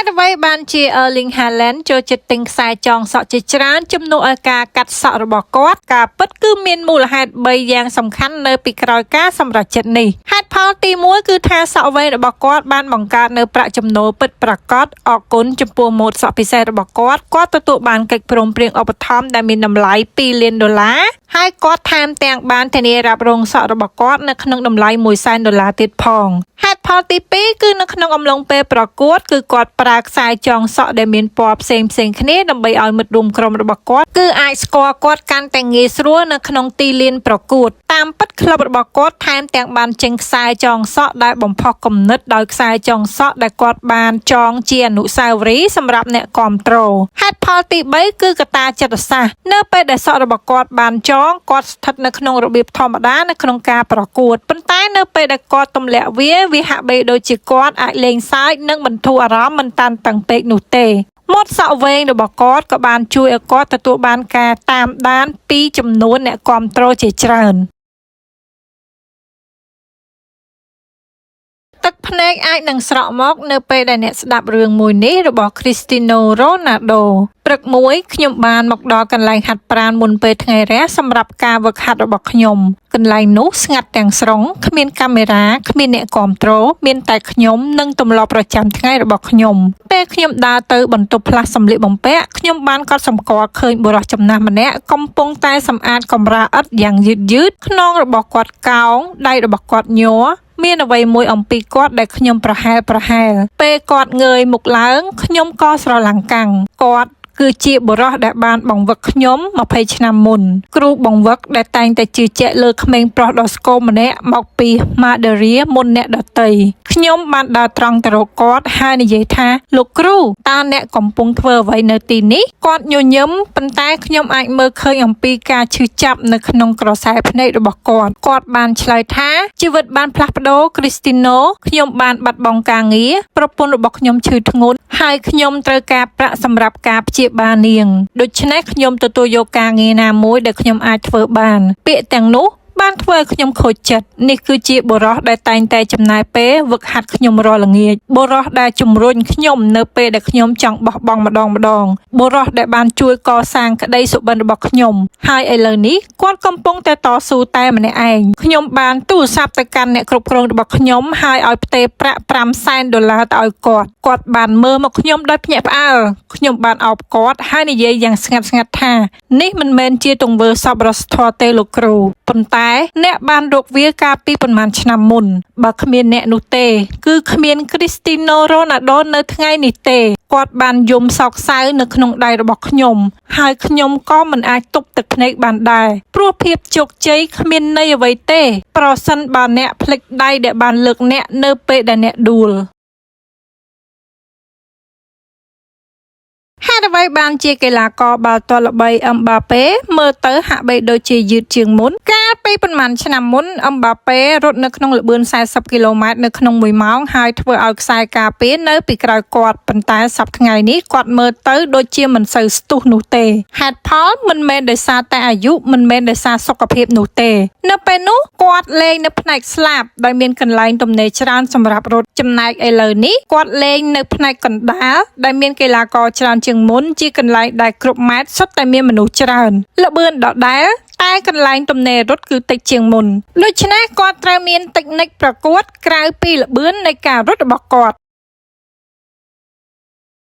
តអ្វីបានជា Erling Haaland ចូលចិត្តទិញខ្សែចងសក់ជាច្រើនជំនួសឲ្យការកាត់សក់របស់គាត់ការពិតគឺមានមូលហេតុ3យ៉ាងសំខាន់នៅពីក្រោយការសម្រេចចិត្តនេះហេតុផលទី1គឺថាសក់វែងរបស់គាត់បានបង្កើតនៅប្រាក់ចំណូលពិតប្រាកដអរគុណចំពោះម៉ូដសក់ពិសេសរបស់គាត់ទទួលបានកិច្ចព្រមព្រៀងឧបត្ថម្ភដែលមានតម្លៃ$2 លានហើយគាត់ថែមទាំងបានធានារ៉ាប់រងសក់របស់គាត់នៅក្នុងតម្លៃ$100,000ទៀតផងហេតុផលទី2គឺនៅក្នុងអំឡុងពេលប្រកួតគឺគាត់ប្រើខ្សែចងសក់ដែលមានពណ៌ផ្សេងគ្នាដើម្បីឲ្យមិត្តរួមក្រុមរបស់គាត់គឺអាចស្គាល់គាត់កាន់តែងាយស្រួលនៅក្នុងទីលានប្រកួតតាមពិតក្លឹបរបស់គាត់ថែមទាំងបានចេញខ្សែចងសក់ដែលបំផុសគំនិតដោយខ្សែចងសក់ដែលគាត់បានចងជាអនុស្សាវរីយ៍សម្រាប់អ្នកគាំទ្រហេតុផលទី3គឺកត្តាចិត្តសាស្ត្រនៅពេលដែលសក់របស់គាត់បានចងគាត់ស្ថិតនៅក្នុងរបៀបធម្មតានៅក្នុងការប្រកួតប៉ុន្តែនៅពេលដែលគាត់ទម្លាក់វាហាក់បីដូចជាគាត់អាចលេងសើចនិងបន្ធូរអារម្មណ៍មិនតានតឹងពេកនោះទេម៉ូដសក់វែងរបស់គាត់ក៏បានជួយឲ្យគាត់ទទួលបានការតាមដានពីចំនួនអ្នកគាំទ្រជាច្រើនទឹកភ្នែកអាចនឹងស្រក់មកនៅពេលដែលអ្នកស្ដាប់រឿងមួយនេះរបស់ Cristiano Ronaldo ព្រឹកមួយខ្ញុំបានមកដល់កន្លែងហាត់ប្រាណមុនពេលថ្ងៃរះសម្រាប់ការហ្វឹកហាត់របស់ខ្ញុំកន្លែងនោះស្ងាត់ទាំងស្រុងគ្មានកាមេរ៉ាគ្មានអ្នកគាំទ្រមានតែខ្ញុំនិងទម្លាប់ប្រចាំថ្ងៃរបស់ខ្ញុំពេលខ្ញុំដើរទៅបន្ទប់ផ្លាស់សម្លៀកបំពាក់ខ្ញុំបានកត់សម្គាល់ឃើញបុរសចំណាស់ម្នាក់កំពុងតែសម្អាតកម្រាលឥដ្ឋយ៉ាងយឺតខ្នងរបស់គាត់កោងដៃរបស់គាត់ញ័រមានអ្វីមួយអំពីគាត់ដែលខ្ញុំប្រហែលពេលគាត់ងើយមុខឡើងខ្ញុំក៏ស្រឡាំងកាំងគាត់គឺជាបុរសដែលបានបង្វឹកខ្ញុំ20ឆ្នាំមុនគ្រូបង្វឹកដែលតែងតែជឿជាក់លើក្មេងប្រុសដ៏ស្គមម្នាក់មកពី Madeira មុនអ្នកដទៃខ្ញុំបានដើរត្រង់ទៅរកគាត់ហើយនិយាយថាលោកគ្រូតើអ្នកកំពុងធ្វើអ្វីនៅទីនេះគាត់ញញឹមប៉ុន្តែខ្ញុំអាចមើលឃើញអំពីការឈឺចាប់នៅក្នុងក្រសែភ្នែករបស់គាត់បានឆ្លើយថាជីវិតបានផ្លាស់ប្ដូរ Cristiano ខ្ញុំបានបាត់បង់ការងារប្រពន្ធរបស់ខ្ញុំឈឺធ្ងន់ហើយខ្ញុំត្រូវការប្រាក់សម្រាប់ការព្យាបាលនាងដូច្នេះខ្ញុំទទួលយកការងារណាមួយដែលខ្ញុំអាចធ្វើបានពាក្យទាំងនោះបានធ្វើឲ្យខ្ញុំខូចចិត្តនេះគឺជាបុរសដែលតែងតែចំណាយពេលវឹកហាត់ខ្ញុំរាល់ល្ងាចបុរសដែលជំរុញខ្ញុំនៅពេលដែលខ្ញុំចង់បោះបង់ម្ដងបុរសដែលបានជួយកសាងក្តីសុបិនរបស់ខ្ញុំហើយឥឡូវនេះគាត់កំពុងតែតស៊ូតែម្នាក់ឯងខ្ញុំបានទូរស័ព្ទទៅកាន់អ្នកគ្រប់គ្រងរបស់ខ្ញុំហើយឲ្យផ្ទេរប្រាក់$500,000ទៅឲ្យគាត់បានមើលមកខ្ញុំដោយភ្ញាក់ផ្អើលខ្ញុំបានអោបគាត់ហើយនិយាយយ៉ាងស្ងាត់ថានេះមិនមែនជាទង្វើសប្បុរសធម៌ទេលោកគ្រូប៉ុន្តែអ្នកបានរកវាកាលពីប៉ុន្មានឆ្នាំមុនបើគ្មានអ្នកនោះទេគឺគ្មាន Cristiano Ronaldo នៅថ្ងៃនេះទេគាត់បានយំសោកសៅនៅក្នុងដៃរបស់ខ្ញុំហើយខ្ញុំក៏មិនអាចទប់ទឹកភ្នែកបានដែរព្រោះភាពជោគជ័យគ្មានន័យអ្វីទេប្រសិនបើអ្នកភ្លេចដៃដែលបានលើកអ្នកនៅពេលដែលអ្នកដួលហេតុអ្វីបានជាកីឡាករបាល់ទាត់ល្បីអឹមបាប៉េមើលទៅហាក់បីដូចជាយឺតជាងមុនកាលពីប៉ុន្មានឆ្នាំមុនអឹមបាប៉េរត់នៅក្នុងល្បឿន40គីឡូម៉ែត្រនៅក្នុង1ម៉ោងហើយធ្វើឲ្យខ្សែការពារនៅពីក្រោយគាត់ប៉ុន្តែសប្តាហ៍ថ្ងៃនេះគាត់មើលទៅដូចជាមិនសូវស្ទុះនោះទេហេតុផលមិនមែនដោយសារតែអាយុមិនមែនដោយសារសុខភាពនោះទេនៅពេលនោះគាត់លេងនៅផ្នែកស្លាបដោយមានកន្លែងទំនេរច្រើនសម្រាប់រត់ចំណែកឥឡូវនេះគាត់លេងនៅផ្នែកកណ្ដាលដែលមានកីឡាករច្រើនជាងមុនជាកន្លែងដែលគ្រប់ម៉ែត្រសុទ្ធតែមានមនុស្សច្រើនល្បឿនដដែលតែកន្លែងទំនេររត់គឺតិចជាងមុនដូច្នេះគាត់ត្រូវមានតិចនិចប្រកួតក្រៅពីល្បឿននៃការរត់របស់គាត់